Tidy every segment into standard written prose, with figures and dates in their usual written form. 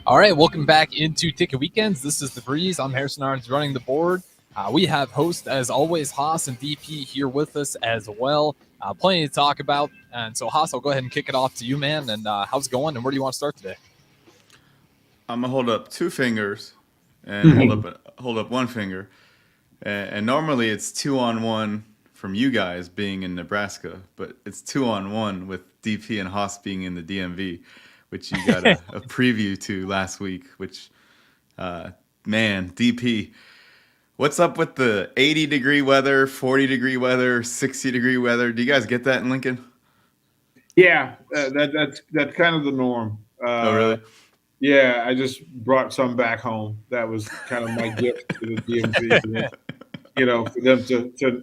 All right, welcome back into Ticket Weekends. This is The Breeze. I'm Harrison Arns running the board. We have host, as always, Haas and DP here with us as well. Plenty to talk about. And so, Haas, I'll go ahead and kick it off to you, man. And how's it going? And where do you want to start today? I'm gonna hold up two fingers and hold up one finger. And normally it's 2-on-1 from you guys being in Nebraska, but it's 2-on-1 with DP and Haas being in the DMV, which you got a preview to last week. Which, man, DP, what's up with the 80-degree weather, 40-degree weather, 60-degree weather? Do you guys get that in Lincoln? Yeah, that's kind of the norm. Oh, really? Yeah, I just brought some back home. That was kind of my gift to the DMV. You know, for them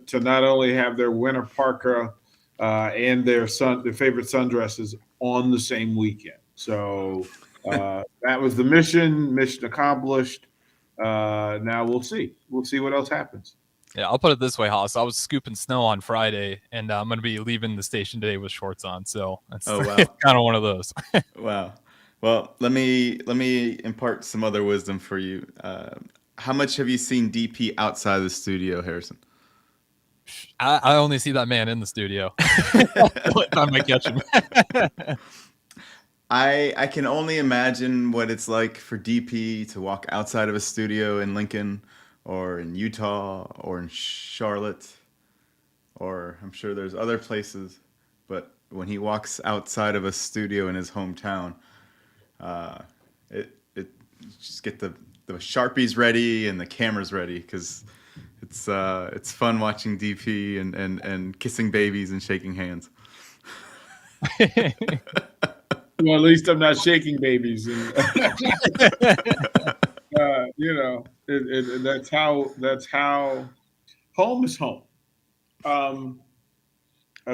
to not only have their winter parka and their favorite sundresses on the same weekend. So that was the mission. Mission accomplished. Now we'll see. We'll see what else happens. Yeah, I'll put it this way, Haas. I was scooping snow on Friday, and I'm going to be leaving the station today with shorts on. So that's kind of one of those. Wow. Well, let me impart some other wisdom for you. How much have you seen DP outside the studio, Harrison? I only see that man in the studio. I might catch him. I can only imagine what it's like for DP to walk outside of a studio in Lincoln or in Utah or in Charlotte, or I'm sure there's other places. But when he walks outside of a studio in his hometown, it just get the Sharpies ready and the cameras ready, because it's fun watching DP and kissing babies and shaking hands. Well, at least I'm not shaking babies. You know, that's how home is home. Of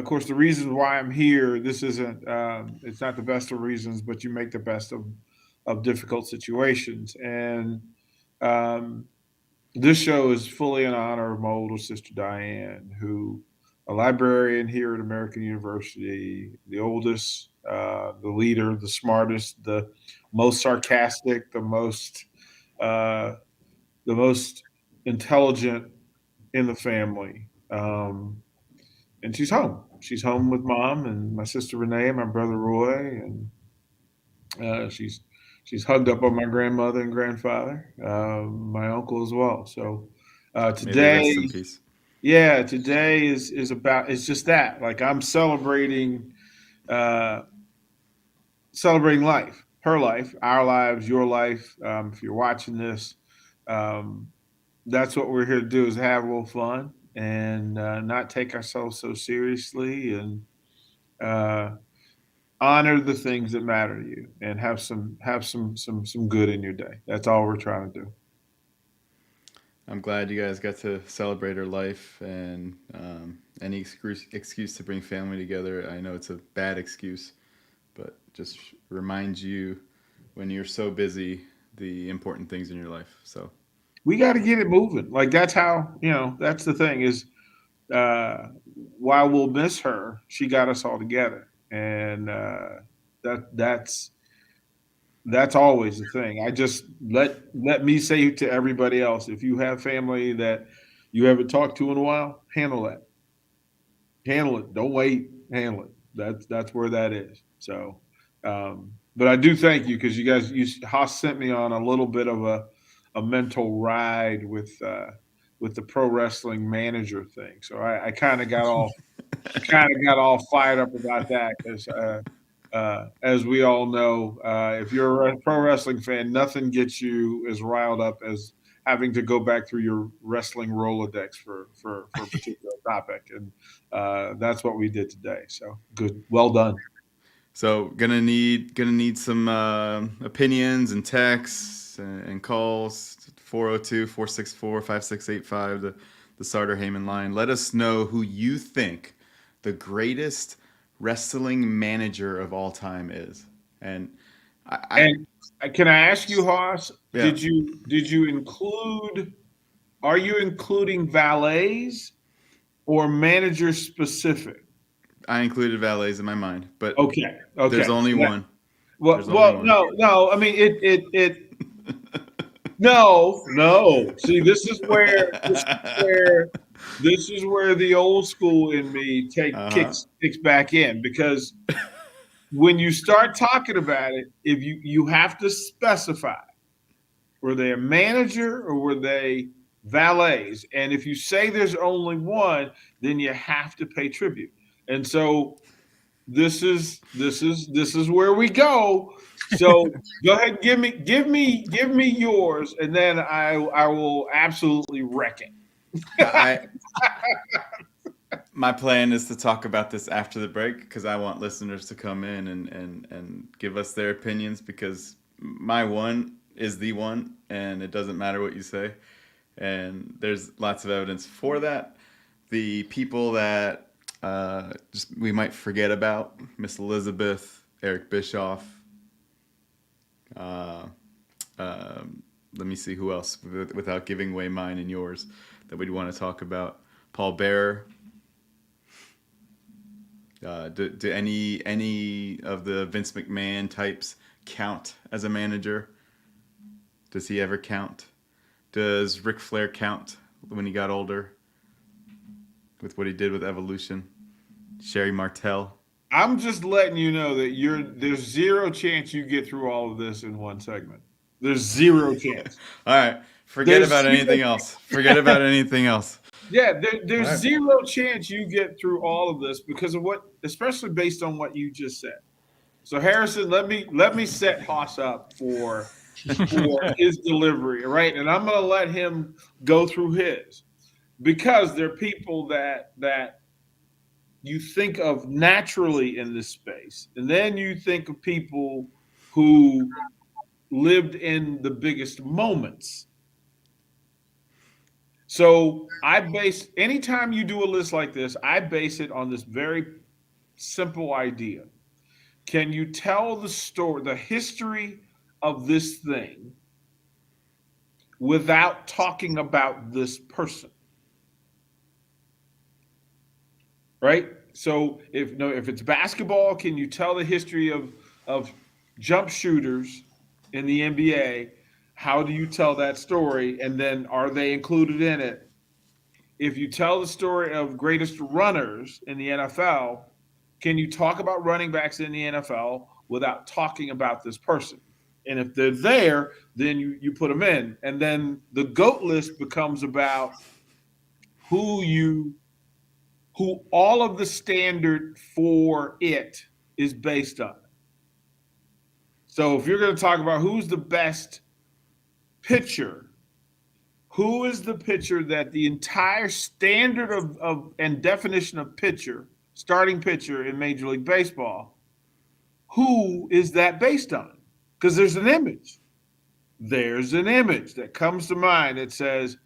course, the reasons why I'm here, this isn't, it's not the best of reasons, but you make the best of difficult situations. And this show is fully in honor of my older sister, Diane, who a librarian here at American University, the oldest, the leader, the smartest, the most sarcastic, uh, the most intelligent in the family. And she's home. She's home with mom and my sister Renee and my brother Roy, and she's hugged up on my grandmother and grandfather, my uncle as well. So today, rest in peace. yeah, today is about, it's just that. Like, I'm celebrating celebrating life, her life, our lives, your life. If you're watching this, um, that's what we're here to do, is have a little fun and not take ourselves so seriously, and uh, honor the things that matter to you, and have some good in your day. That's all we're trying to do. I'm glad you guys got to celebrate her life, and any excuse to bring family together. I know it's a bad excuse, but just remind you when you're so busy the important things in your life. So We got to get it moving. Like, that's how, that's the thing is, uh, while we'll miss her, she got us all together, and that's always the thing. I just let me say to everybody else, if you have family that you haven't talked to in a while, handle that. Handle it. Don't wait. Handle it. That's where that is. So, but I do thank you, because you guys, Haas sent me on a little bit of a mental ride with the pro wrestling manager thing. So I kind of got all fired up about that, because as we all know, if you're a pro wrestling fan, nothing gets you as riled up as having to go back through your wrestling Rolodex for a particular topic, and that's what we did today. So good, well done. So gonna need some opinions and texts and calls. 402-464-5685, the Sartor Heyman line. Let us know who you think the greatest wrestling manager of all time is. And And can I ask you, Haas? Yeah. Did you include? Are you including valets or manager specific? I included valets in my mind, but Okay. there's only one. Well, There's only one. no. I mean, no. See, this is where the old school in me kicks back in, because when you start talking about it, if you have to specify, were they a manager or were they valets? And if you say there's only one, then you have to pay tribute. And so this is where we go. So go ahead, give me yours, and then I will absolutely wreck it. My plan is to talk about this after the break, because I want listeners to come in and give us their opinions, because my one is the one, and it doesn't matter what you say. And there's lots of evidence for that. The people that just we might forget about: Miss Elizabeth, Eric Bischoff. Let me see who else, without giving away mine and yours, that we'd want to talk about. Paul Bearer. Do any of the Vince McMahon types count as a manager? Does he ever count? Does Ric Flair count when he got older with what he did with Evolution? Sherry Martel. I'm just letting you know that there's zero chance you get through all of this in one segment. There's zero chance. All right. Forget about anything else. Forget about anything else. Yeah, there's zero chance you get through all of this because of especially based on what you just said. So Harrison, let me set Haas up for his delivery, right? And I'm going to let him go through his, because there are people that you think of naturally in this space, and then you think of people who lived in the biggest moments. So anytime you do a list like this, I base it on this very simple idea. Can you tell the story, the history of this thing, without talking about this person? Right? So if it's basketball, can you tell the history of jump shooters in the NBA? How do you tell that story? And then are they included in it? If you tell the story of greatest runners in the NFL, can you talk about running backs in the NFL without talking about this person? And if they're there, then you put them in. And then the GOAT list becomes about who all of the standard for it is based on. So if you're going to talk about who's the best pitcher, who is the pitcher that the entire standard of and definition of pitcher, starting pitcher in Major League Baseball, who is that based on? Because there's an image. There's an image that comes to mind that says,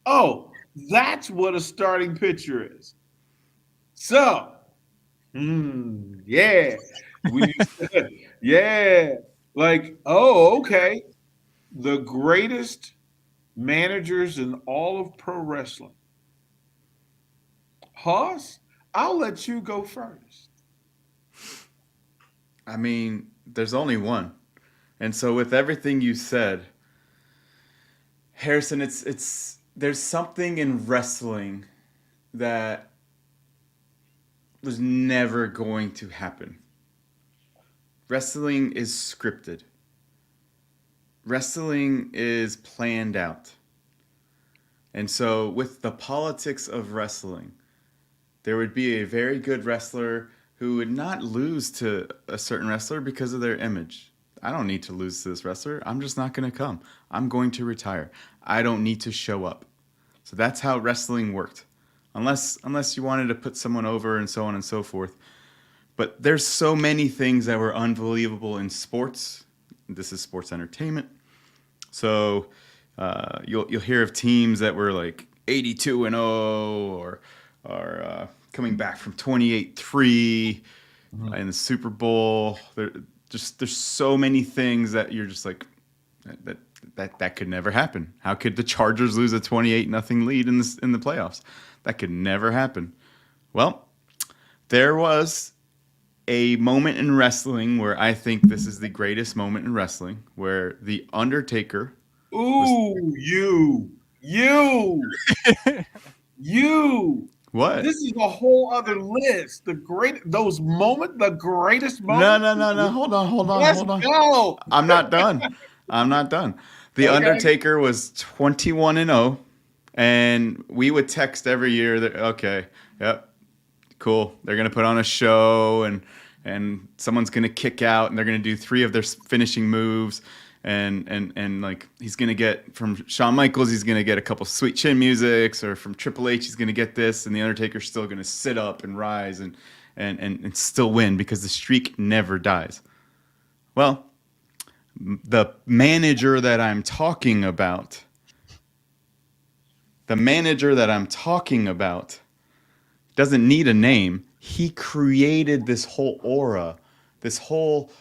oh, that's what a starting pitcher is. So, yeah. Yeah. Like, oh, okay. The greatest managers in all of pro wrestling. Haas, I'll let you go first. I mean, there's only one. And so with everything you said, Harrison, there's something in wrestling that was never going to happen. Wrestling is scripted. Wrestling is planned out. And so with the politics of wrestling, there would be a very good wrestler who would not lose to a certain wrestler because of their image. I don't need to lose to this wrestler. I'm just not going to come. I'm going to retire. I don't need to show up. So that's how wrestling worked. Unless you wanted to put someone over and so on and so forth. But there's so many things that were unbelievable in sports. This is sports entertainment. So you'll hear of teams that were like 82-0 or coming back from 28-3 in the Super Bowl. There's so many things that you're just like that could never happen. How could the Chargers lose a 28-0 lead in the playoffs? That could never happen. Well, There was a moment in wrestling where I think this is the greatest moment in wrestling, where The Undertaker. Ooh, you. What? This is a whole other list. The greatest moments. No. Hold on. Let's go. I'm not done. The Okay. Undertaker was 21-0, and we would text every year that, okay, yep, cool. They're gonna put on a show, and someone's gonna kick out, and they're gonna do 3 of their finishing moves, and like he's gonna get from Shawn Michaels, he's gonna get a couple sweet chin musics, or from Triple H, he's gonna get this, and the Undertaker's still gonna sit up and rise and still win because the streak never dies. Well, the manager that I'm talking about doesn't need a name. He created this whole aura, this whole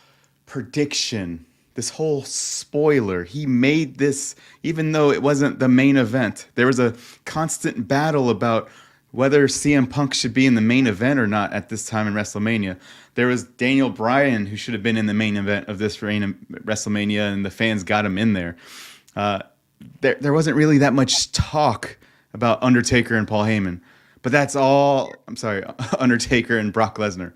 prediction, this whole spoiler. He made this, even though it wasn't the main event. There was a constant battle about whether CM Punk should be in the main event or not at this time in WrestleMania. There was Daniel Bryan, who should have been in the main event of this WrestleMania, and the fans got him in there. There wasn't really that much talk about Undertaker and Paul Heyman. But that's all, I'm sorry, Undertaker and Brock Lesnar.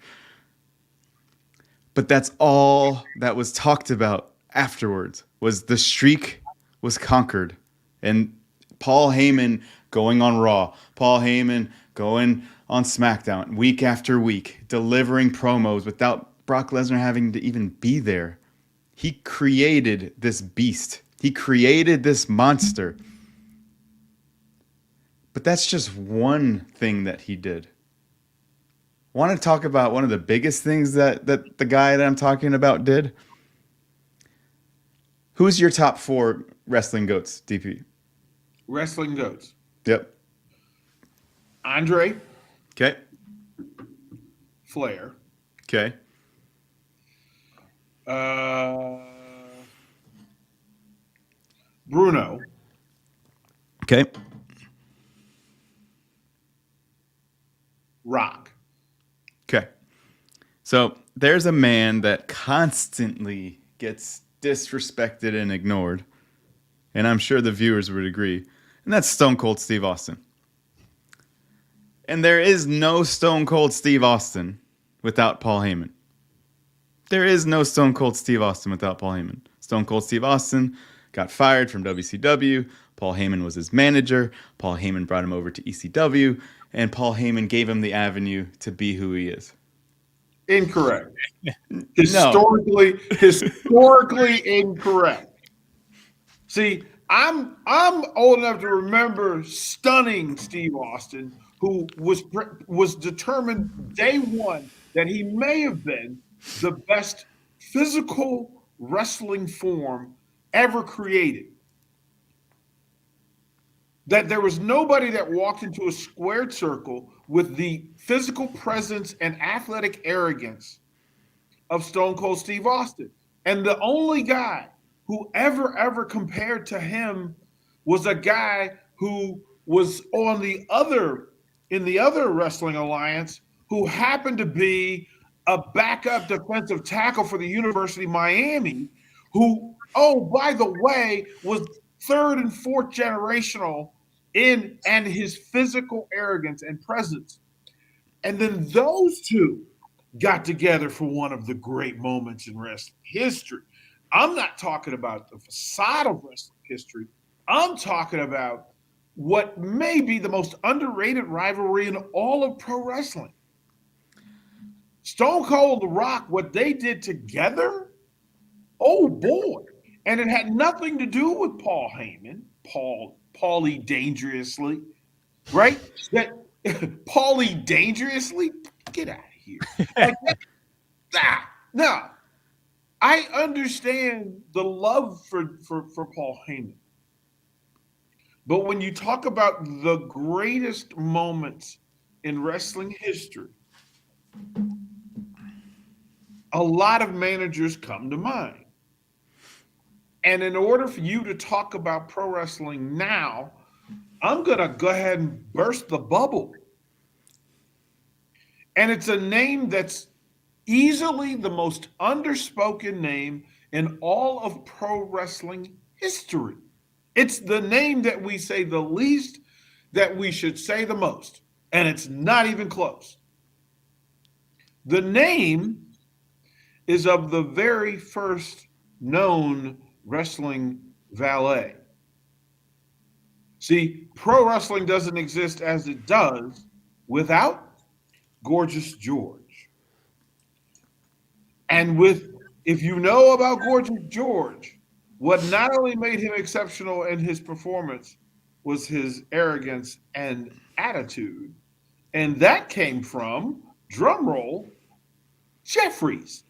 But that's all that was talked about afterwards, was the streak was conquered. And Paul Heyman going on Raw, Paul Heyman going on SmackDown week after week, delivering promos without Brock Lesnar having to even be there. He created this beast. He created this monster. But that's just one thing that he did. Want to talk about one of the biggest things that the guy that I'm talking about did? Who's your top 4 wrestling goats, DP? Wrestling goats. Yep. Andre. Okay. Flair. Okay. Bruno. Okay. Rock. Okay. So there's a man that constantly gets disrespected and ignored, and I'm sure the viewers would agree, and that's Stone Cold Steve Austin. And there is no Stone Cold Steve Austin without Paul Heyman. There is no Stone Cold Steve Austin without Paul Heyman. Stone Cold Steve Austin got fired from WCW. Paul Heyman was his manager. Paul Heyman brought him over to ECW, and Paul Heyman gave him the avenue to be who he is. Incorrect. Historically incorrect. See, I'm old enough to remember stunning Steve Austin, who was determined day one that he may have been the best physical wrestling form ever created. That there was nobody that walked into a squared circle with the physical presence and athletic arrogance of Stone Cold Steve Austin. And the only guy who ever compared to him was a guy who was in the other wrestling alliance, who happened to be a backup defensive tackle for the University of Miami, who, oh, by the way, was 3rd and 4th generational and his physical arrogance and presence. And then those two got together for one of the great moments in wrestling history. I'm not talking about the facade of wrestling history. I'm talking about what may be the most underrated rivalry in all of pro wrestling. Stone Cold and The Rock, what they did together, oh boy. And it had nothing to do with Paul Heyman, Paulie Dangerously, right? That Paulie Dangerously, get out of here. Now, I understand the love for Paul Heyman. But when you talk about the greatest moments in wrestling history, a lot of managers come to mind. And in order for you to talk about pro wrestling now, I'm going to go ahead and burst the bubble. And it's a name that's easily the most underspoken name in all of pro wrestling history. It's the name that we say the least, that we should say the most. And it's not even close. The name is of the very first known wrestling valet. See, pro wrestling doesn't exist as it does without Gorgeous George. And if you know about Gorgeous George, what not only made him exceptional in his performance was his arrogance and attitude. And that came from, drumroll, Jeffries.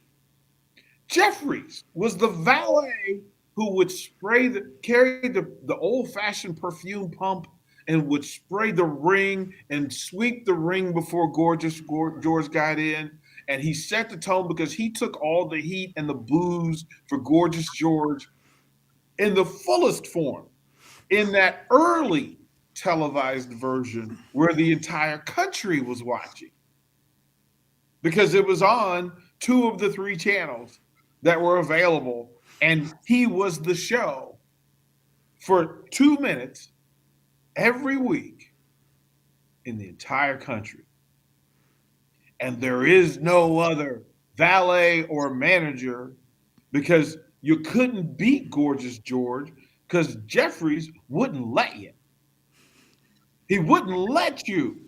Jeffries was the valet who would carry the old-fashioned perfume pump and would spray the ring and sweep the ring before Gorgeous George got in. And he set the tone because he took all the heat and the booze for Gorgeous George in the fullest form in that early televised version where the entire country was watching. Because it was on 2 of the 3 channels that were available, and he was the show for 2 minutes every week in the entire country. And there is no other valet or manager because you couldn't beat Gorgeous George because Jeffries wouldn't let you. He wouldn't let you.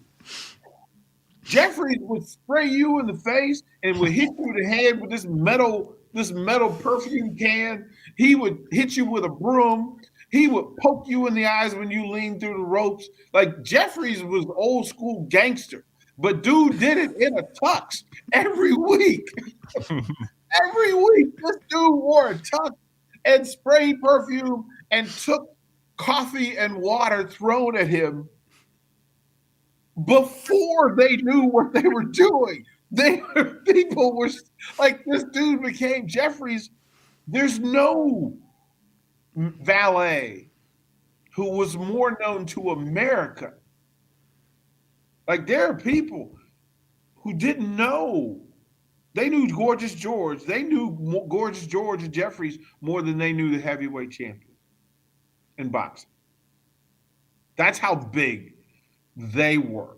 Jeffries would spray you in the face and would hit you in the head with this metal perfume can. He would hit you with a broom. He would poke you in the eyes when you leaned through the ropes. Like, Jeffries was old school gangster, but dude did it in a tux every week. Every week, this dude wore a tux and sprayed perfume and took coffee and water thrown at before they knew what they were doing. People were like, this dude became Jeffries. There's no valet who was more known to America. Like, there are people who didn't know. They knew Gorgeous George. They knew Gorgeous George and Jeffries more than they knew the heavyweight champion in boxing. That's how big they were.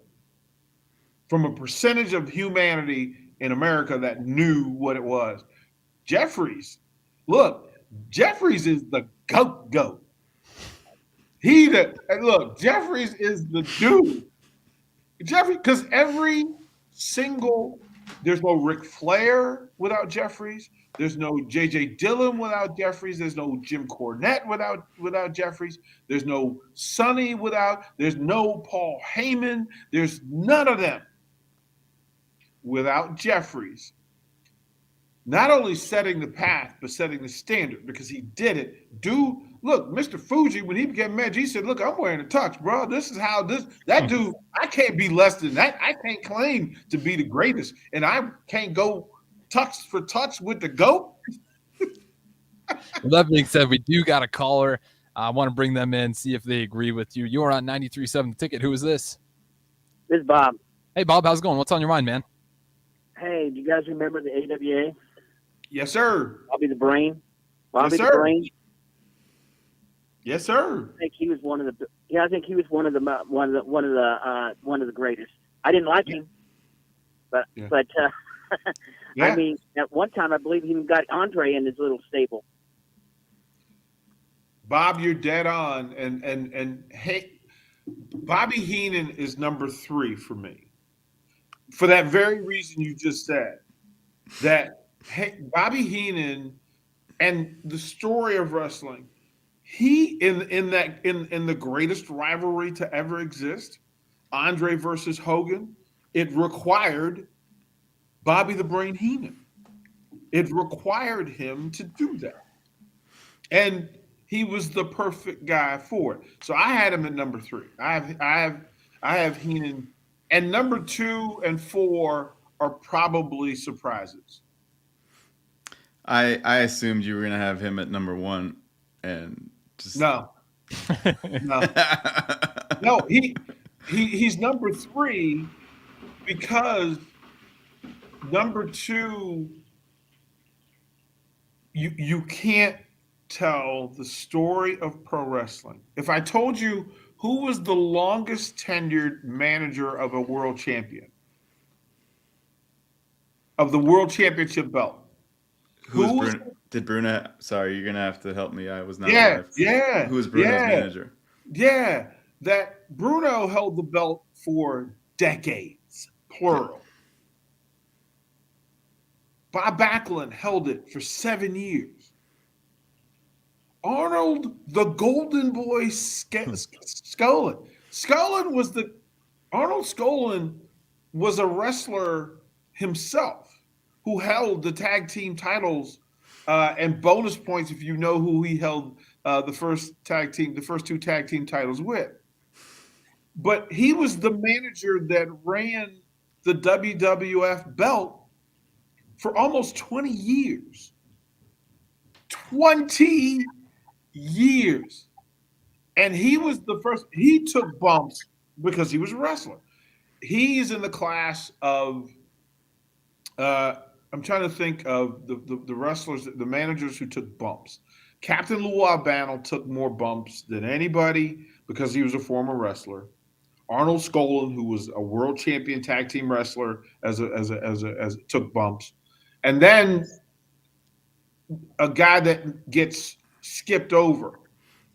From a percentage of humanity in America that knew what it was. Jeffries is the goat. Jeffries is the dude. Because there's no Ric Flair without Jeffries. There's no J.J. Dillon without Jeffries. There's no Jim Cornette without Jeffries. There's no Sonny there's no Paul Heyman. There's none of them without Jeffries. Not only setting the path, but setting the standard because he did it. Dude, look, Mr. Fuji, when he became manager, he said, look, I'm wearing a tux, bro. This is how that dude, I can't be less than that. I can't claim to be the greatest. And I can't go tux for tux with the GOAT. Well, that being said, we do got a caller. I want to bring them in, see if they agree with you. You're on 93.7 The Ticket. Who is this? This is Bob. Hey, Bob, how's it going? What's on your mind, man? Hey, do you guys remember the AWA? Yes, sir. Bobby the Brain. Yes, sir. The Brain. Yes, sir. I think he was one of the greatest. I didn't like him, but yeah. I mean, at one time I believe he even got Andre in his little stable. Bob, you're dead on, and hey, Bobby Heenan is number 3 for me, for that very reason you just said. That Bobby Heenan and the story of wrestling. He in the greatest rivalry to ever exist, Andre versus Hogan, it required Bobby the Brain Heenan. It required him to do that. And he was the perfect guy for it. So I had him at number 3. I have Heenan, and number 2 and 4 are probably surprises. I assumed you were gonna have him at number 1, and just no. He's number 3 because number two, you can't tell the story of pro wrestling. If I told you who was the longest tenured manager of a world champion, of the world championship belt, Did Bruno? Sorry, you're gonna have to help me. I was not Yeah, alive. yeah. Who was Bruno's yeah, manager? Yeah, that Bruno held the belt for decades, plural. Bob Backlund held it for 7 years. Arnold, the Golden Boy Skolin. Arnold Skolin was a wrestler himself who held the tag team titles and bonus points if you know who he held the first two tag team titles with. But he was the manager that ran the WWF belt for almost 20 years. 20 years. And he was the first, he took bumps because he was a wrestler. He's in the class of, I'm trying to think of the wrestlers, the managers who took bumps. Captain Lou Albano took more bumps than anybody because he was a former wrestler. Arnold Skolin, who was a world champion tag team wrestler, as took bumps. And then a guy that gets skipped over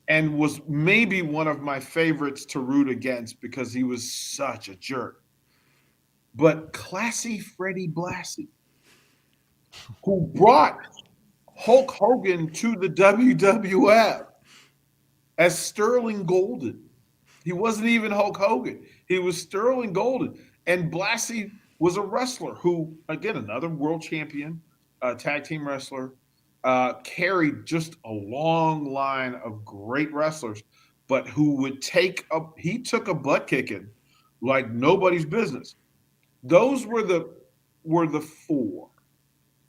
and was maybe one of my favorites to root against because he was such a jerk. But Classy Freddie Blassie, who brought Hulk Hogan to the WWF as Sterling Golden. He wasn't even Hulk Hogan. He was Sterling Golden. And Blassie was a wrestler who, again, another world champion, tag team wrestler, carried just a long line of great wrestlers, but who would he took a butt kicking like nobody's business. Those were the four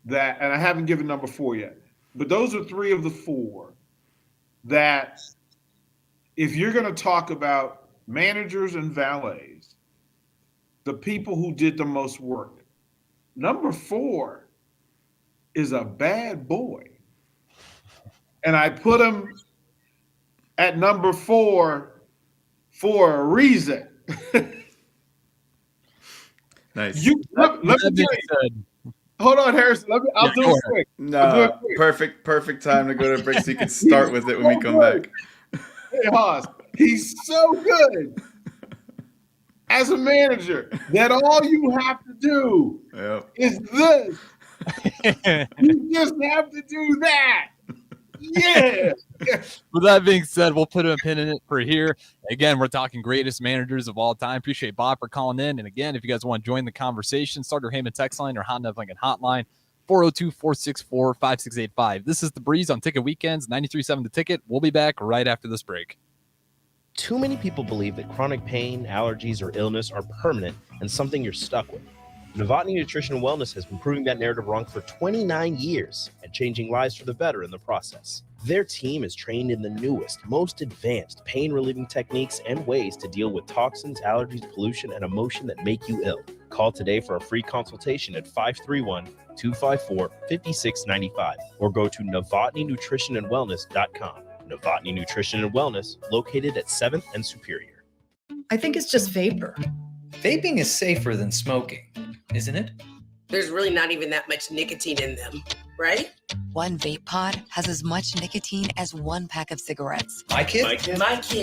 that, and I haven't given number 4 yet, but those are 3 of the 4 that if you're going to talk about managers and valets, the people who did the most work, number 4 is a bad boy. And I put him at number 4 for a reason. Nice. Let me tell you. Hold on, Harrison. I'll do it quick. No, perfect time to go to break so you can start with it when we come back. Hey, Haas, he's so good as a manager that all you have to do is this. You just have to do that. Yeah. With that being said, we'll put a pin in it for here. Again, we're talking greatest managers of all time. Appreciate Bob for calling in. And again, if you guys want to join the conversation, Starter Heyman text line or Hot Enough Lincoln hotline, 402-464-5685. This is The Breeze on Ticket Weekends, 93.7 The Ticket. We'll be back right after this break. Too many people believe that chronic pain, allergies, or illness are permanent and something you're stuck with. Novotny Nutrition and Wellness has been proving that narrative wrong for 29 years and changing lives for the better in the process. Their team is trained in the newest, most advanced pain-relieving techniques and ways to deal with toxins, allergies, pollution, and emotion that make you ill. Call today for a free consultation at 531-254-5695 or go to novotnynutritionandwellness.com. Novotny Nutrition and Wellness, located at 7th and Superior. I think it's just vapor. Vaping is safer than smoking, isn't it? There's really not even that much nicotine in them, right? One vape pod has as much nicotine as 1 pack of cigarettes. My kid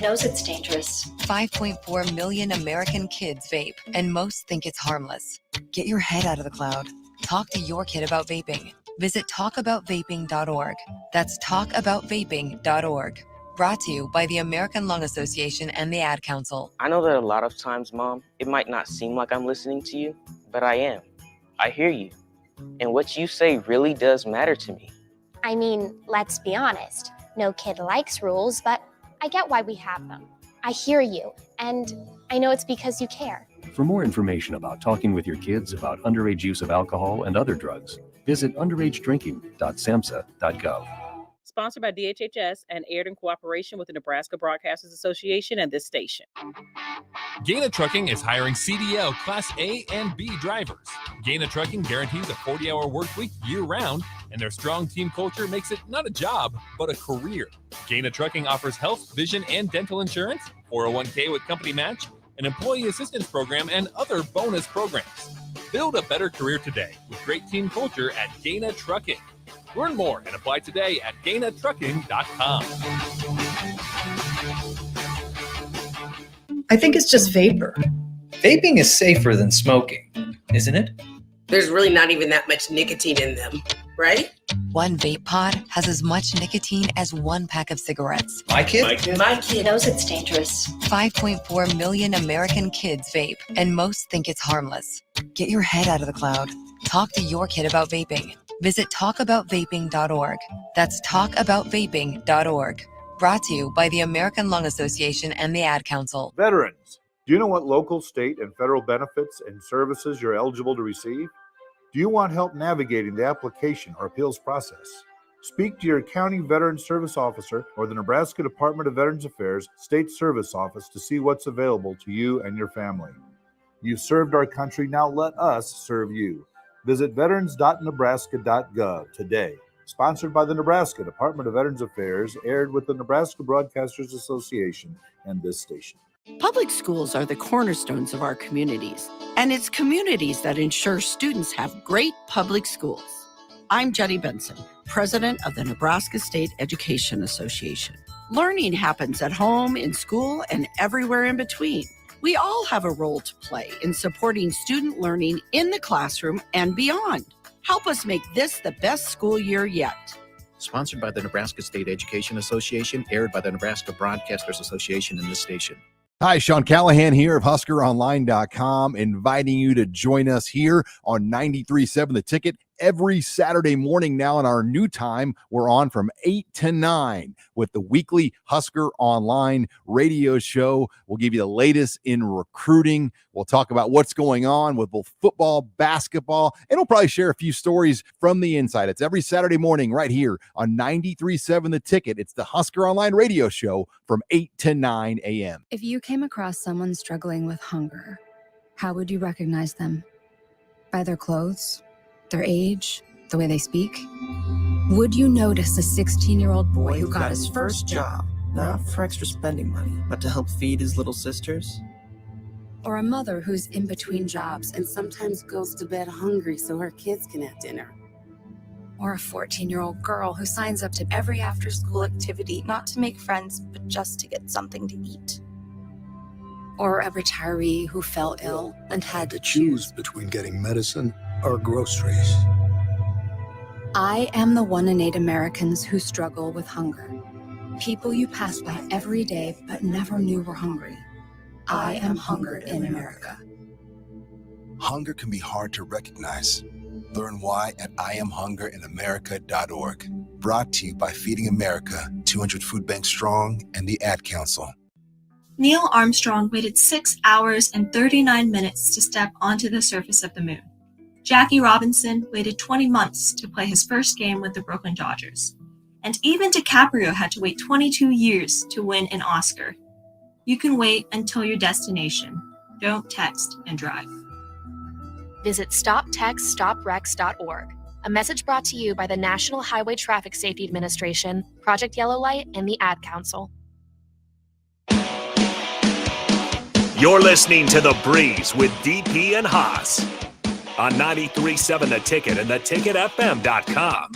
knows it's dangerous. 5.4 million American kids vape, and most think it's harmless. Get your head out of the cloud. Talk to your kid about vaping. Visit talkaboutvaping.org. That's talkaboutvaping.org. Brought to you by the American Lung Association and the Ad Council. I know that a lot of times, Mom, it might not seem like I'm listening to you, but I am. I hear you. And what you say really does matter to me. I mean, let's be honest. No kid likes rules, but I get why we have them. I hear you, and I know it's because you care. For more information about talking with your kids about underage use of alcohol and other drugs, visit underagedrinking.samhsa.gov. sponsored by DHHS and aired in cooperation with the Nebraska Broadcasters Association and this station. Gaina Trucking is hiring CDL Class A and B drivers. Gaina Trucking guarantees a 40-hour work week year-round, and their strong team culture makes it not a job, but a career. Gaina Trucking offers health, vision, and dental insurance, 401k with company match, an employee assistance program, and other bonus programs. Build a better career today with great team culture at Gaina Trucking. Learn more and apply today at GainaTrucking.com. I think it's just vapor. Vaping is safer than smoking, isn't it? There's really not even that much nicotine in them, right? One vape pod has as much nicotine as one pack of cigarettes. My kid? My kid knows it's dangerous. 5.4 million American kids vape, and most think it's harmless. Get your head out of the cloud. Talk to your kid about vaping. Visit talkaboutvaping.org. That's talkaboutvaping.org. Brought to you by the American Lung Association and the Ad Council. Veterans, do you know what local, state, and federal benefits and services you're eligible to receive? Do you want help navigating the application or appeals process? Speak to your county veteran service officer or the Nebraska Department of Veterans Affairs State Service Office to see what's available to you and your family. You've served our country, now let us serve you. Visit veterans.nebraska.gov today. Sponsored by the Nebraska Department of Veterans Affairs, aired with the Nebraska Broadcasters Association and this station. Public schools are the cornerstones of our communities, and it's communities that ensure students have great public schools. I'm Jenny Benson, president of the Nebraska State Education Association. Learning happens at home, in school, and everywhere in between. We all have a role to play in supporting student learning in the classroom and beyond. Help us make this the best school year yet. Sponsored by the Nebraska State Education Association, aired by the Nebraska Broadcasters Association and this station. Hi, Sean Callahan here of HuskerOnline.com, inviting you to join us here on 93.7 The Ticket every Saturday morning now in our new time. We're on from 8 to 9 with the weekly Husker Online radio show. We'll give you the latest in recruiting. We'll talk about what's going on with both football, basketball, and we'll probably share a few stories from the inside. It's every Saturday morning right here on 93.7 The Ticket. It's the Husker Online radio show from 8 to 9 a.m. If you came across someone struggling with hunger, how would you recognize them? By their clothes? Their age, the way they speak? Would you notice a 16-year-old boy who got his first job, not for extra spending money, but to help feed his little sisters? or a mother who's in between jobs and sometimes goes to bed hungry so her kids can have dinner? Or a 14-year-old girl who signs up to every after-school activity, not to make friends, but just to get something to eat? Or a retiree who fell ill and had to choose between getting medicine or groceries. I am the 1 in 8 Americans who struggle with hunger. People you pass by every day but never knew were hungry. I am hunger in America. Hunger can be hard to recognize. Learn why at IamHungerInAmerica.org. Brought to you by Feeding America, 200 Food Banks Strong, and the Ad Council. Neil Armstrong waited 6 hours and 39 minutes to step onto the surface of the moon. Jackie Robinson waited 20 months to play his first game with the Brooklyn Dodgers. And even DiCaprio had to wait 22 years to win an Oscar. You can wait until your destination. Don't text and drive. Visit StopTextStopWrecks.org. A message brought to you by the National Highway Traffic Safety Administration, Project Yellow Light, and the Ad Council. You're listening to The Breeze with DP and Haas on 93.7 The Ticket and theticketfm.com.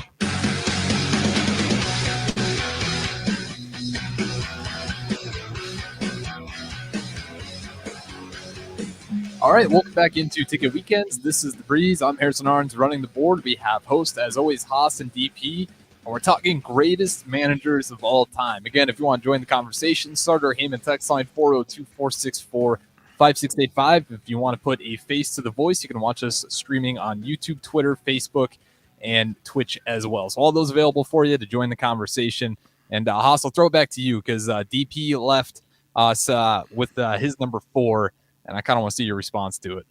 All right, welcome back into Ticket Weekends. This is The Breeze. I'm Harrison Arns running the board. We have host, as always, Haas and DP. And we're talking greatest managers of all time. Again, if you want to join the conversation, Starter Heyman text line 402-464-5685. If you want to put a face to the voice, you can watch us streaming on YouTube, Twitter, Facebook, and Twitch as well. So all those available for you to join the conversation. And Haas, I'll throw it back to you because DP left us with his number 4. And I kind of want to see your response to it.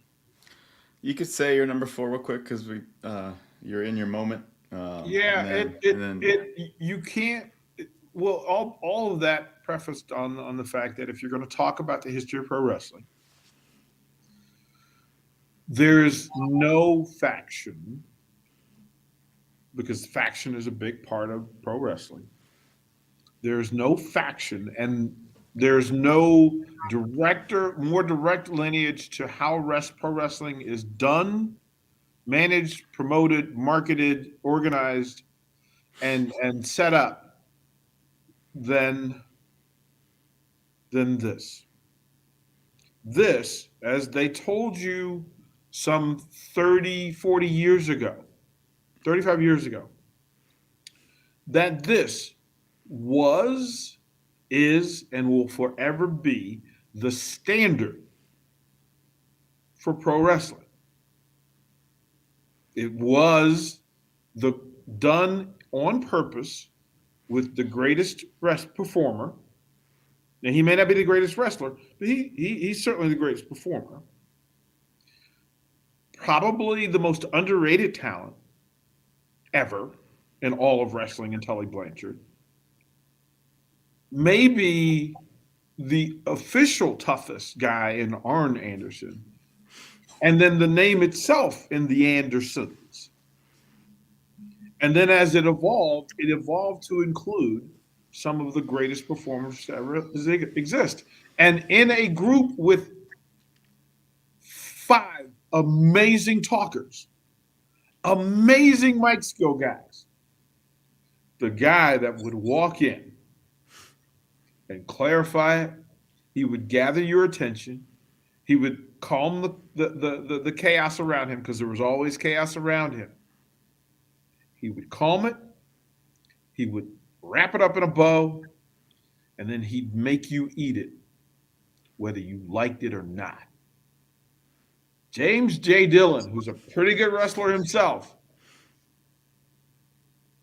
You could say your number 4 real quick because you're in your moment. You can't. Well, all of that prefaced on the fact that if you're going to talk about the history of pro wrestling, there's no faction, because faction is a big part of pro wrestling. There's no faction, and there's no more direct lineage to how pro wrestling is done, managed, promoted, marketed, organized, and set up than this. This, as they told you some 30, 40 years ago, 35 years ago, that this was, is, and will forever be the standard for pro wrestling. It was done on purpose with the greatest performer. Now, he may not be the greatest wrestler, but he's certainly the greatest performer. Probably the most underrated talent ever in all of wrestling in Tully Blanchard. Maybe the official toughest guy in Arn Anderson. And then the name itself in the Andersons. And then as it evolved to include some of the greatest performers to ever exist. And in a group with 5 amazing talkers, amazing mic skill guys, the guy that would walk in and clarify it, he would gather your attention, he would calm the chaos around him, because there was always chaos around him. He would calm it, he would wrap it up in a bow, and then he'd make you eat it, whether you liked it or not. James J. Dillon, who's a pretty good wrestler himself,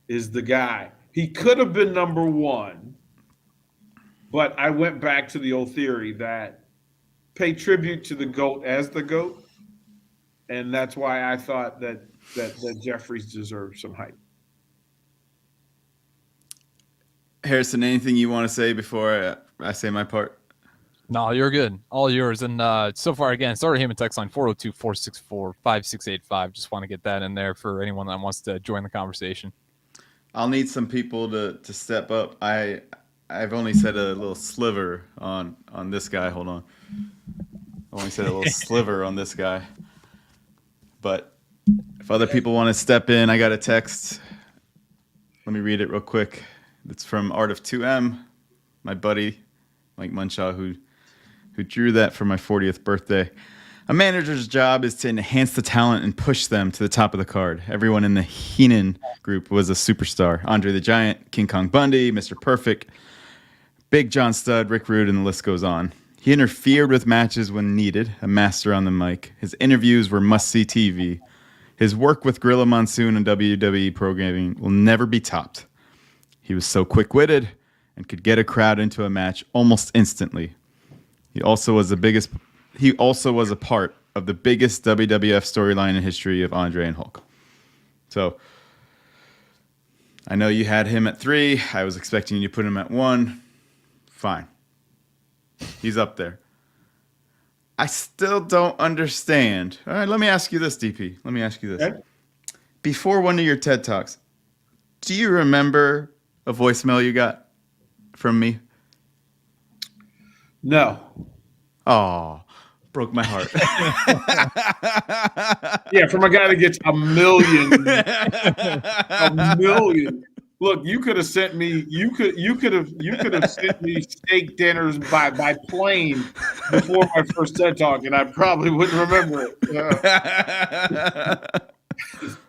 is the guy. He could have been number 1, but I went back to the old theory that pay tribute to the GOAT as the GOAT, and that's why I thought that Jeffries deserves some hype. Harrison, anything you want to say before I say my part? No, you're good. All yours. And so far, again, Starter Heyman text line 402-464-5685. Just want to get that in there for anyone that wants to join the conversation. I'll need some people to step up. I've only said a little sliver on this guy. Hold on. I only said a little sliver on this guy. But if other people want to step in, I got a text. Let me read it real quick. It's from Art of 2M, my buddy Mike Munshaw, who drew that for my 40th birthday. A manager's job is to enhance the talent and push them to the top of the card. Everyone in the Heenan group was a superstar. Andre the Giant, King Kong Bundy, Mr. Perfect, Big John Studd, Rick Rude, and the list goes on. He interfered with matches when needed, a master on the mic. His interviews were must-see TV. His work with Gorilla Monsoon and WWE programming will never be topped. He was so quick-witted and could get a crowd into a match almost instantly. He also was a part of the biggest WWF storyline in history of Andre and Hulk. So I know you had him at 3. I was expecting you to put him at 1. Fine. He's up there. I still don't understand. All right, let me ask you this, DP. Let me ask you this. Okay. Before one of your TED Talks, do you remember a voicemail you got from me? No. Oh, broke my heart. Yeah, from a guy that gets a million. Look, you could have sent me. You could have sent me steak dinners by plane before my first TED Talk, and I probably wouldn't remember it.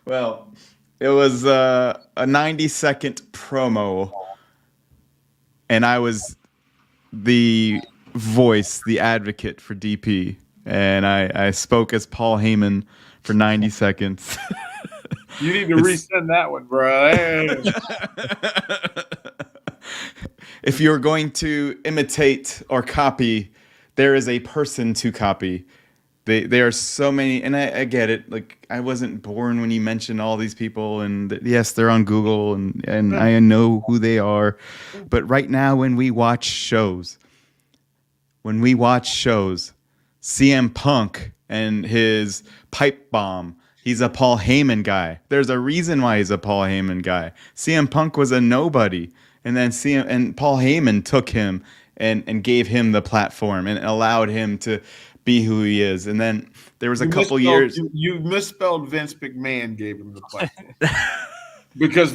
Well, it was a 90-second promo, and I was the voice, the advocate for DP, and I spoke as Paul Heyman for 90 seconds. You need to resend that one, bro. If you're going to imitate or copy, there is a person to copy. There are so many, and I get it. Like, I wasn't born when you mentioned all these people, and yes, they're on Google, and I know who they are. But right now, when we watch shows, CM Punk and his pipe bomb, he's a Paul Heyman guy. There's a reason why he's a Paul Heyman guy. CM Punk was a nobody, and then Paul Heyman took him and gave him the platform and allowed him to be who he is. And then there was a couple years. You misspelled Vince McMahon gave him the platform. Because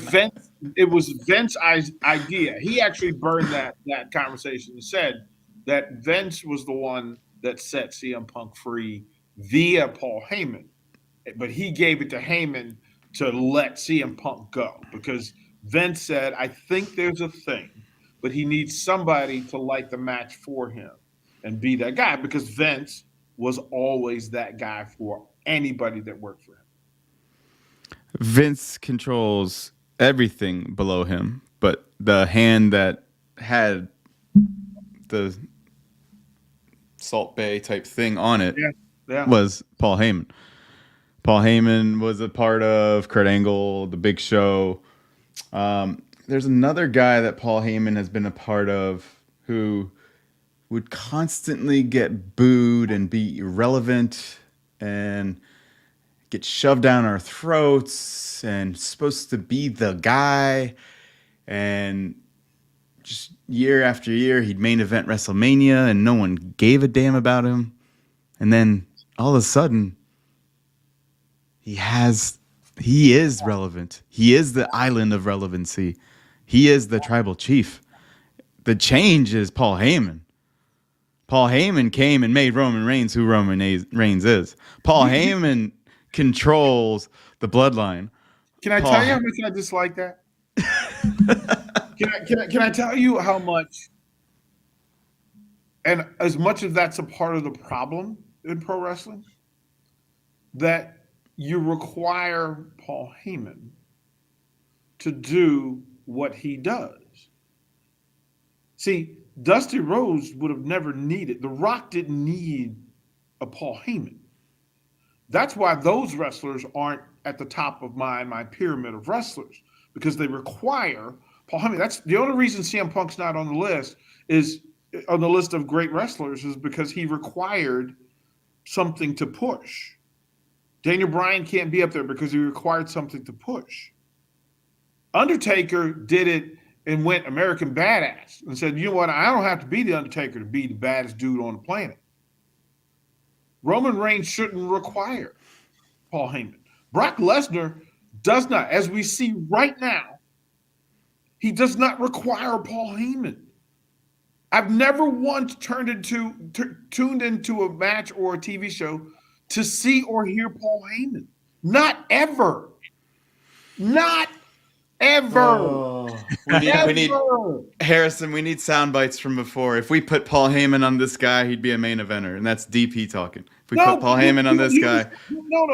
it was Vince's idea. He actually burned that conversation and said that Vince was the one that set CM Punk free via Paul Heyman. But he gave it to Heyman to let CM Punk go because Vince said, I think there's a thing, but he needs somebody to light the match for him and be that guy, because Vince was always that guy for anybody that worked for him. Vince controls everything below him, but the hand that had the Salt Bay type thing on it was Paul Heyman. Paul Heyman was a part of Kurt Angle, The Big Show. There's another guy that Paul Heyman has been a part of who would constantly get booed and be irrelevant and get shoved down our throats and supposed to be the guy. And just year after year, he'd main event WrestleMania and no one gave a damn about him. And then all of a sudden, he is relevant. He is the island of relevancy. He is the tribal chief. The change is Paul Heyman. Paul Heyman came and made Roman Reigns who Roman Reigns is. Paul Heyman controls the bloodline. Can I tell you how much I dislike that? Can I tell you how much, and as much as that's a part of the problem in pro wrestling, that you require Paul Heyman to do what he does. See, Dusty Rhodes would have never needed, The Rock didn't need a Paul Heyman. That's why those wrestlers aren't at the top of my pyramid of wrestlers, because they require Paul Heyman. That's the only reason CM Punk's not on the list of great wrestlers is because he required something to push. Daniel Bryan can't be up there because he required something to push. Undertaker did it and went American Badass and said, you know what, I don't have to be the Undertaker to be the baddest dude on the planet. Roman Reigns shouldn't require Paul Heyman. Brock Lesnar does not, as we see right now, he does not require Paul Heyman. I've never once tuned into a match or a TV show to see or hear Paul Heyman. Not ever. Not ever. Oh, we need Harrison. We need sound bites from before. If we put Paul Heyman on this guy, he'd be a main eventer, and that's DP talking. If we put Paul Heyman on this guy,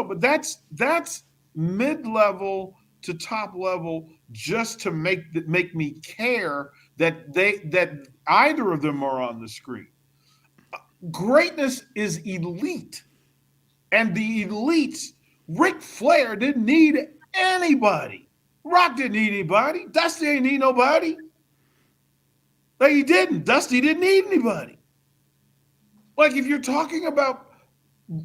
but that's mid-level to top level, just to make me care that either of them are on the screen. Greatness is elite, and the elites. Ric Flair didn't need anybody. Rock didn't need anybody. Dusty ain't need nobody. Like, he didn't. Dusty didn't need anybody. Like, if you're talking about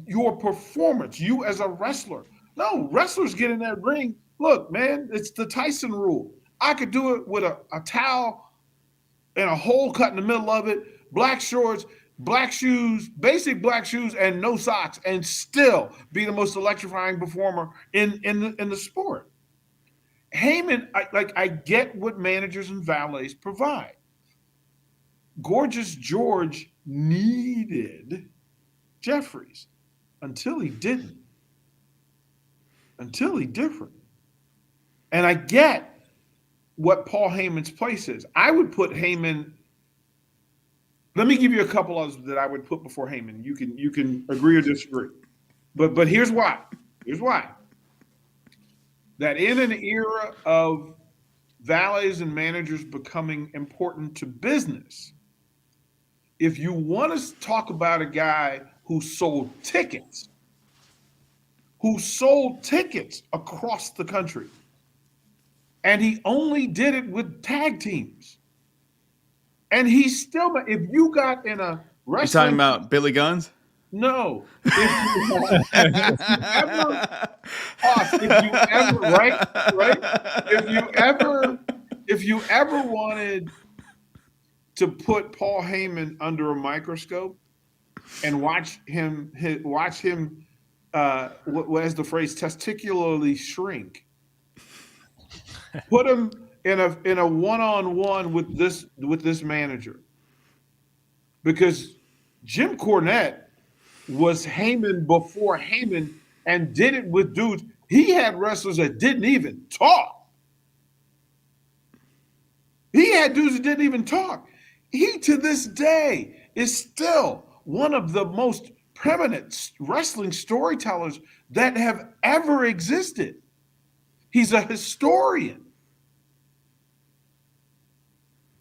your performance, you as a wrestler, no, wrestlers get in that ring. Look, man, it's the Tyson rule. I could do it with a towel and a hole cut in the middle of it, black shorts, black shoes, basic black shoes, and no socks, and still be the most electrifying performer in the sport. Heyman, I get what managers and valets provide. Gorgeous George needed Jeffries until he didn't. Until he different. And I get what Paul Heyman's place is. I would put Heyman. Let me give you a couple others that I would put before Heyman. You can agree or disagree. But here's why. Here's why. That in an era of valets and managers becoming important to business, if you want to talk about a guy who sold tickets across the country. And he only did it with tag teams. And he's still, if you got in a wrestling. You talking about Billy Guns? No. If you ever wanted to put Paul Heyman under a microscope and watch him, as the phrase, testicularly shrink, put him in a one-on-one with this manager, because Jim Cornette was Heyman before Heyman and did it with dudes. He had wrestlers that didn't even talk. He had dudes that didn't even talk. He, to this day, is still one of the most preeminent wrestling storytellers that have ever existed. He's a historian.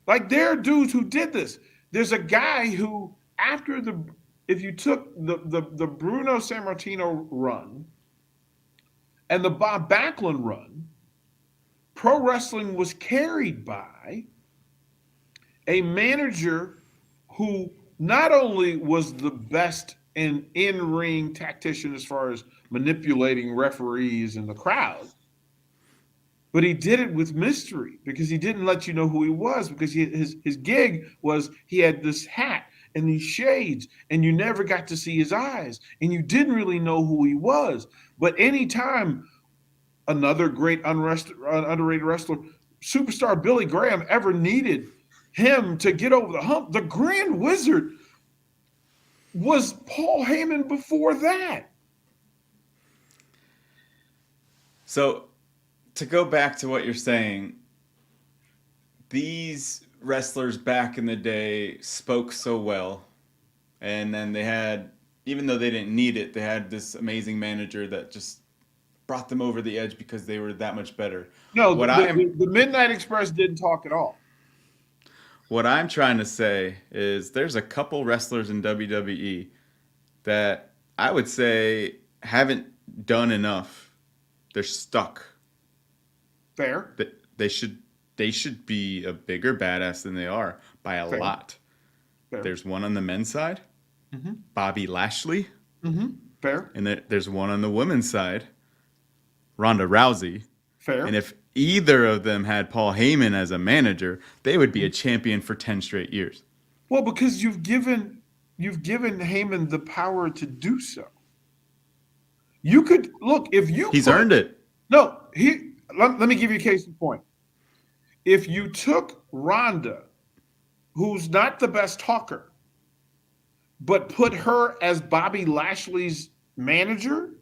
Like, there are dudes who did this. There's a guy who, if you took the Bruno Sammartino run and the Bob Backlund run, pro wrestling was carried by a manager who not only was the best in-ring tactician as far as manipulating referees and the crowd, but he did it with mystery, because he didn't let you know who he was, because his gig was he had this hat and these shades, and you never got to see his eyes, and you didn't really know who he was. But anytime another great underrated wrestler, superstar Billy Graham, ever needed him to get over the hump, the Grand Wizard was Paul Heyman before that. So, to go back to what you're saying, these wrestlers back in the day spoke so well, and then they had, even though they didn't need it, they had this amazing manager that just brought them over the edge because they were that much better. No, the Midnight Express didn't talk at all. What I'm trying to say is there's a couple wrestlers in WWE that I would say haven't done enough. They're stuck. Fair. They should be a bigger badass than they are by a lot. Fair. There's one on the men's side, Bobby Lashley. Fair. And there's one on the women's side, Ronda Rousey. Fair. And if either of them had Paul Heyman as a manager, they would be a champion for 10 straight years. Well, because you've given Heyman the power to do so. You could look if you. He's earned it. No, let me give you a case in point. If you took Ronda, who's not the best talker, but put her as Bobby Lashley's manager,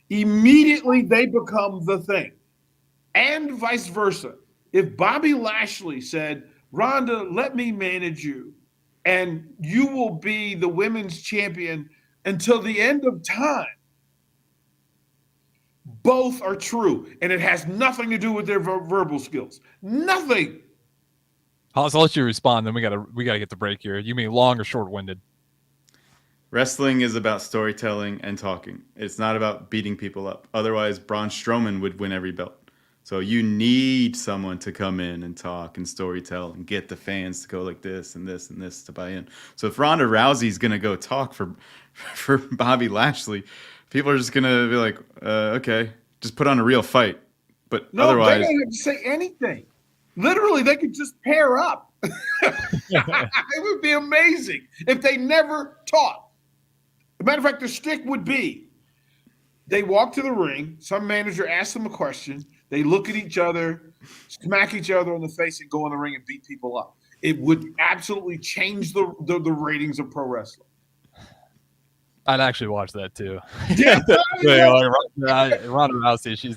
immediately they become the thing. And vice versa. If Bobby Lashley said, Ronda, let me manage you, and you will be the women's champion until the end of time, both are true. And it has nothing to do with their verbal skills. Nothing. I'll let you respond, then we gotta get the break here. You mean long or short-winded? Wrestling is about storytelling and talking. It's not about beating people up. Otherwise, Braun Strowman would win every belt. So you need someone to come in and talk and storytell and get the fans to go like this and this and this to buy in. So if Ronda Rousey's going to go talk for Bobby Lashley, people are just going to be like, okay, just put on a real fight. But otherwise, they don't have to say anything. Literally, they could just pair up. It would be amazing if they never talked. As a matter of fact, the shtick would be they walk to the ring, some manager asks them a question, they look at each other, smack each other in the face, and go in the ring and beat people up. It would absolutely change the ratings of pro wrestling. I'd actually watch that too. Yeah, Ronda Rousey, she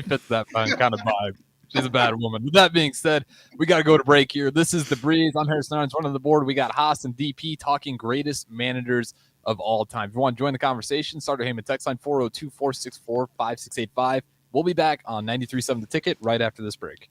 fits that kind of vibe. She's a bad woman. With that being said, we got to go to break here. This is The Breeze. I'm Harrison Arns, running the board. We got Haas and DP talking greatest managers of all time. If you want to join the conversation, Starter Heyman text line 402-464-5685. We'll be back on 93.7 The Ticket right after this break.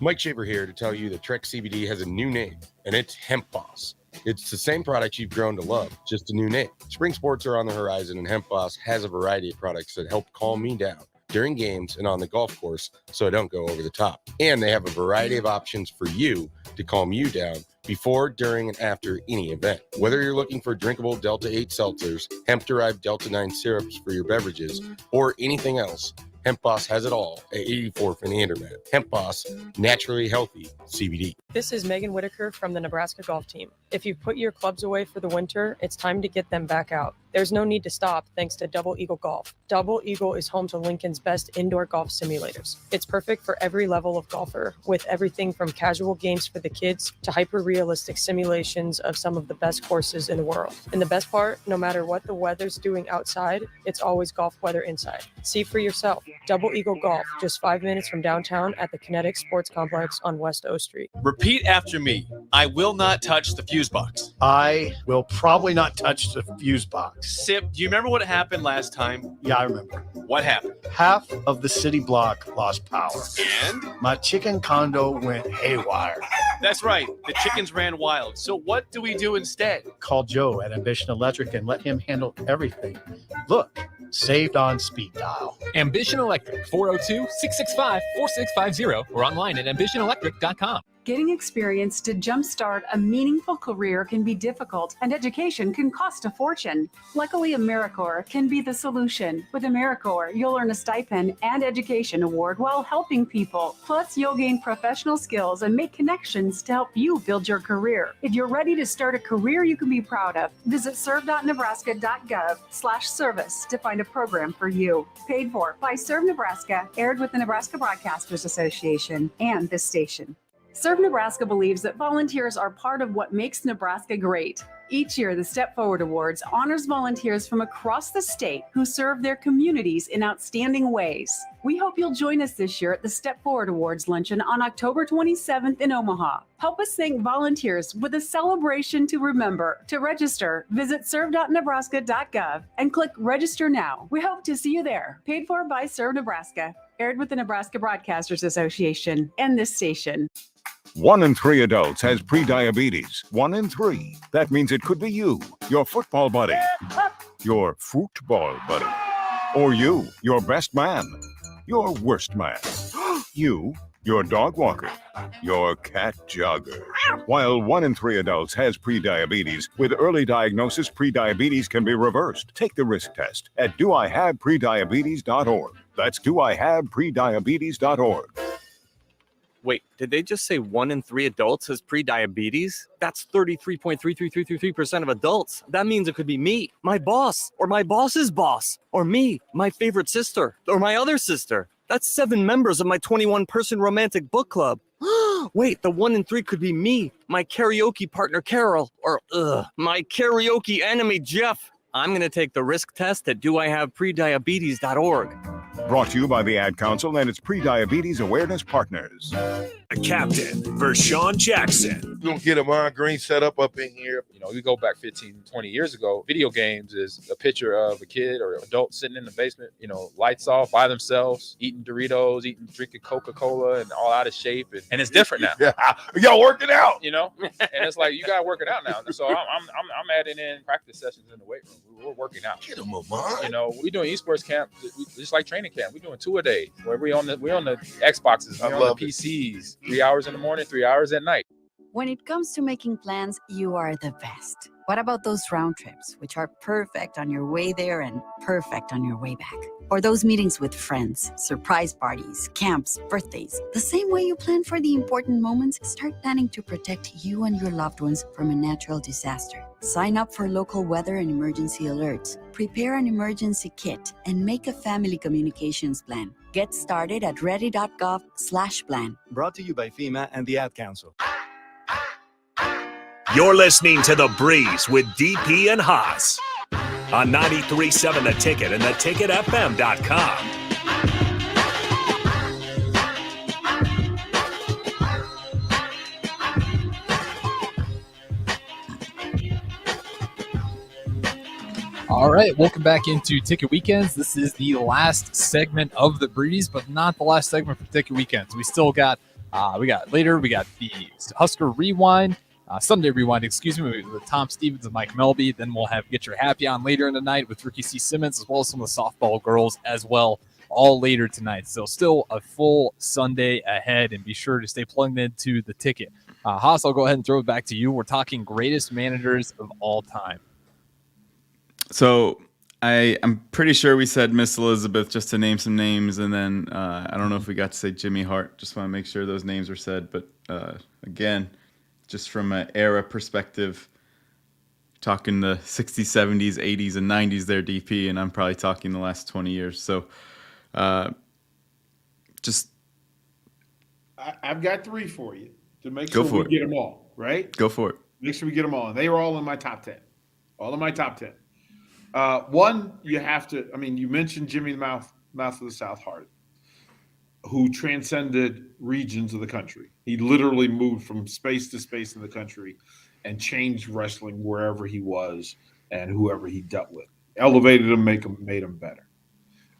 Mike Shaver here to tell you that Trek CBD has a new name, and it's Hemp Boss. It's the same product you've grown to love, just a new name. Spring sports are on the horizon, and Hemp Boss has a variety of products that help calm me down during games and on the golf course so I don't go over the top. And they have a variety of options for you to calm you down before, during, and after any event. Whether you're looking for drinkable Delta 8 seltzers, hemp-derived Delta 9 syrups for your beverages, or anything else, Hemp Boss has it all at 84th and Andermatt. Hemp Boss, naturally healthy CBD. This is Megan Whitaker from the Nebraska golf team. If you've put your clubs away for the winter, it's time to get them back out. There's no need to stop thanks to Double Eagle Golf. Double Eagle is home to Lincoln's best indoor golf simulators. It's perfect for every level of golfer, with everything from casual games for the kids to hyper-realistic simulations of some of the best courses in the world. And the best part, no matter what the weather's doing outside, it's always golf weather inside. See for yourself. Double Eagle Golf, just 5 minutes from downtown at the Kinetic Sports Complex on West O Street. Repeat after me. I will not touch the fuse box. I will probably not touch the fuse box. Sip, do you remember what happened last time? Yeah, I remember. What happened? Half of the city block lost power. And? My chicken condo went haywire. That's right. The chickens ran wild. So what do we do instead? Call Joe at Ambition Electric and let him handle everything. Look, saved on speed dial. Ambition Electric, 402-665-4650 or online at ambitionelectric.com. Getting experience to jumpstart a meaningful career can be difficult, and education can cost a fortune. Luckily, AmeriCorps can be the solution. With AmeriCorps, you'll earn a stipend and education award while helping people. Plus, you'll gain professional skills and make connections to help you build your career. If you're ready to start a career you can be proud of, visit serve.nebraska.gov/service to find a program for you. Paid for by Serve Nebraska, aired with the Nebraska Broadcasters Association and this station. Serve Nebraska believes that volunteers are part of what makes Nebraska great. Each year, the Step Forward Awards honors volunteers from across the state who serve their communities in outstanding ways. We hope you'll join us this year at the Step Forward Awards luncheon on October 27th in Omaha. Help us thank volunteers with a celebration to remember. To register, visit serve.nebraska.gov and click Register Now. We hope to see you there. Paid for by Serve Nebraska, aired with the Nebraska Broadcasters Association and this station. 1 in 3 adults has prediabetes. 1 in 3. That means it could be you, your football buddy, your football buddy, or you, your best man, your worst man, you, your dog walker, your cat jogger. While 1 in 3 adults has prediabetes, with early diagnosis, prediabetes can be reversed. Take the risk test at doihaveprediabetes.org. That's doihaveprediabetes.org. Wait, did they just say 1 in 3 adults has prediabetes? That's 33.33333% of adults. That means it could be me, my boss, or my boss's boss, or me, my favorite sister, or my other sister. That's 7 members of my 21-person romantic book club. Wait, the 1 in 3 could be me, my karaoke partner Carol, or my karaoke enemy Jeff. I'm going to take the risk test at doihaveprediabetes.org. Brought to you by the Ad Council and its Prediabetes Awareness Partners. Captain Vershawn Jackson. We're going to get a Mon Green set up in here. You know, we go back 15, 20 years ago. Video games is a picture of a kid or adult sitting in the basement, you know, lights off by themselves, eating Doritos, drinking Coca-Cola and all out of shape. And it's different now. Yeah. Y'all working out. You know, and it's like, you got to work it out now. So I'm adding in practice sessions in the weight room. We're working out. Get them up, man. You know, we doing esports camp, just like training camp. We're doing 2 a day where we're on the Xboxes, we're on the PCs, 3 hours in the morning, 3 hours at night. When it comes to making plans, you are the best. What about those round trips, which are perfect on your way there and perfect on your way back? Or those meetings with friends, surprise parties, camps, birthdays. The same way you plan for the important moments, start planning to protect you and your loved ones from a natural disaster. Sign up for local weather and emergency alerts. Prepare an emergency kit and make a family communications plan. Get started at ready.gov/plan. Brought to you by FEMA and the Ad Council. You're listening to The Breeze with DP and Haas on 93.7 The Ticket and theticketfm.com. All right, welcome back into Ticket Weekends. This is the last segment of The Breeze, but not the last segment for Ticket Weekends. We still got, we got the Husker Rewind, Sunday Rewind, excuse me, with Tom Stevens and Mike Melby. Then we'll have Get Your Happy on later in the night with Ricky C. Simmons, as well as some of the softball girls as well, all later tonight. So still a full Sunday ahead, and be sure to stay plugged into the ticket. Haas, I'll go ahead and throw it back to you. We're talking greatest managers of all time. So I'm pretty sure we said Miss Elizabeth just to name some names, and then I don't know if we got to say Jimmy Hart. Just want to make sure those names were said. But again, just from an era perspective, talking the 60s, 70s, 80s, and 90s there, DP, and I'm probably talking the last 20 years. So just... I've got 3 for you to make Go sure for we it. get them all, right? Go for it. Make sure we get them all. And they were all in my top 10. All in my top 10. One, you have to, you mentioned Jimmy the Mouth of the South Hart, who transcended regions of the country. He literally moved from space to space in the country and changed wrestling wherever he was and whoever he dealt with. Elevated him, made him better.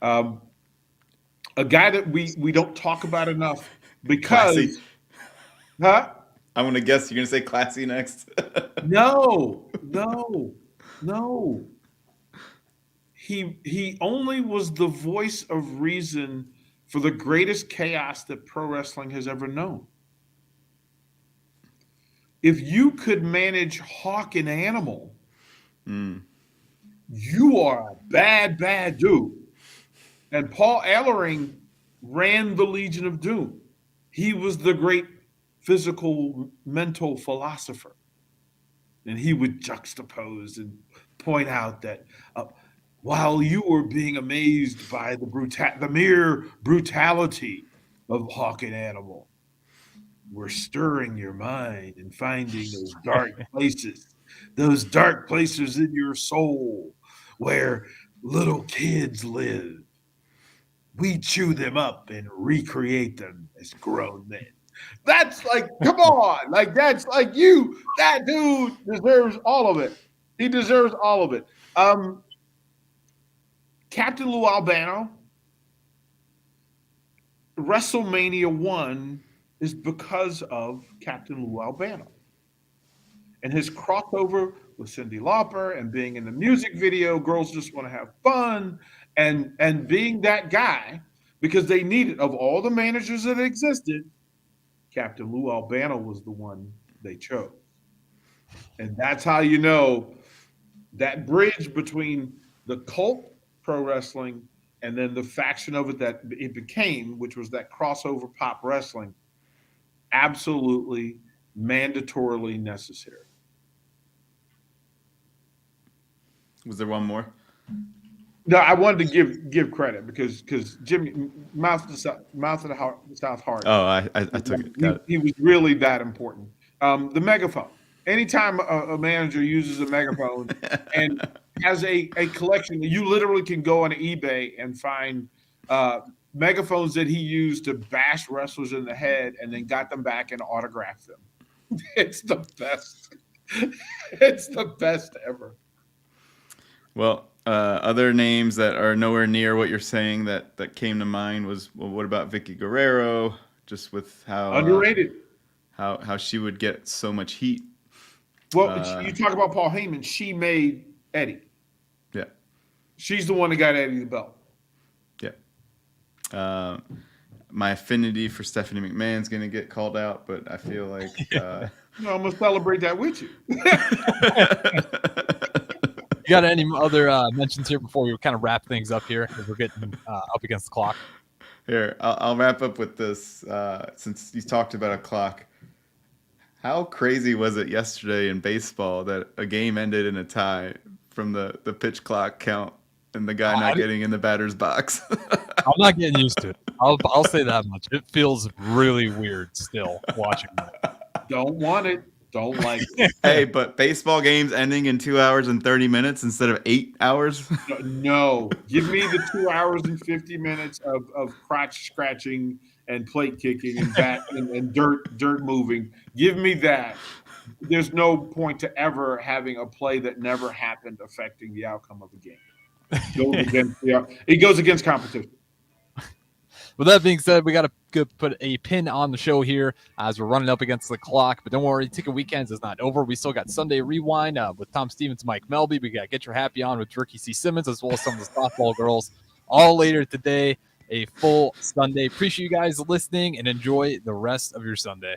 A guy that we don't talk about enough because... Classy. Huh? I'm going to guess you're going to say Classy next. No. He only was the voice of reason for the greatest chaos that pro wrestling has ever known. If you could manage Hawk and Animal, you are a bad dude. And Paul Ellering ran the Legion of Doom. He was the great physical, mental philosopher. And he would juxtapose and point out that while you were being amazed by the mere brutality of Hawk and Animal, we're stirring your mind and finding those dark places in your soul where little kids live. We chew them up and recreate them as grown men. That's like, come on. Like, that's like you. That dude deserves all of it. He deserves all of it. Captain Lou Albano, WrestleMania 1 is because of Captain Lou Albano and his crossover with Cyndi Lauper and being in the music video, Girls Just Want to Have Fun, and being that guy, because they needed, of all the managers that existed, Captain Lou Albano was the one they chose. And that's how you know that bridge between the cult pro wrestling and then the faction of it that it became, which was that crossover pop wrestling, absolutely mandatorily necessary. Was there one more? No, I wanted to give credit because Jimmy Mouth of the South Hart. Oh, I took it. Got it. He was really that important. The megaphone. Anytime a manager uses a megaphone and has a collection, you literally can go on eBay and find megaphones that he used to bash wrestlers in the head and then got them back and autographed them. It's the best. It's the best ever. Well, other names that are nowhere near what you're saying that came to mind was, well, what about Vicky Guerrero? Just with how underrated, how she would get so much heat. Well, you talk about Paul Heyman. She made Eddie. Yeah, she's the one that got Eddie the belt. Yeah. My affinity for Stephanie McMahon's going to get called out, but I feel like I'm going to celebrate that with you. You got any other mentions here before we kind of wrap things up here? Because we're getting up against the clock. Here, I'll wrap up with this. Since you talked about a clock, how crazy was it yesterday in baseball that a game ended in a tie from the pitch clock count and the guy not getting in the batter's box? I'm not getting used to it. I'll say that much. It feels really weird still watching that. Don't want it. Don't like it. Hey, but baseball games ending in 2 hours and 30 minutes instead of 8 hours? No. Give me the 2 hours and 50 minutes of crotch scratching and plate kicking and bat and dirt moving. Give me that. There's no point to ever having a play that never happened affecting the outcome of the game. It goes against competition. with that being said, we got to put a pin on the show here as we're running up against the clock. But don't worry, Ticket Weekends is not over. We still got Sunday Rewind with Tom Stevens, Mike Melby. We got Get Your Happy On with Ricky C. Simmons, as well as some of the softball girls, all later today. A full Sunday. Appreciate you guys listening and enjoy the rest of your Sunday.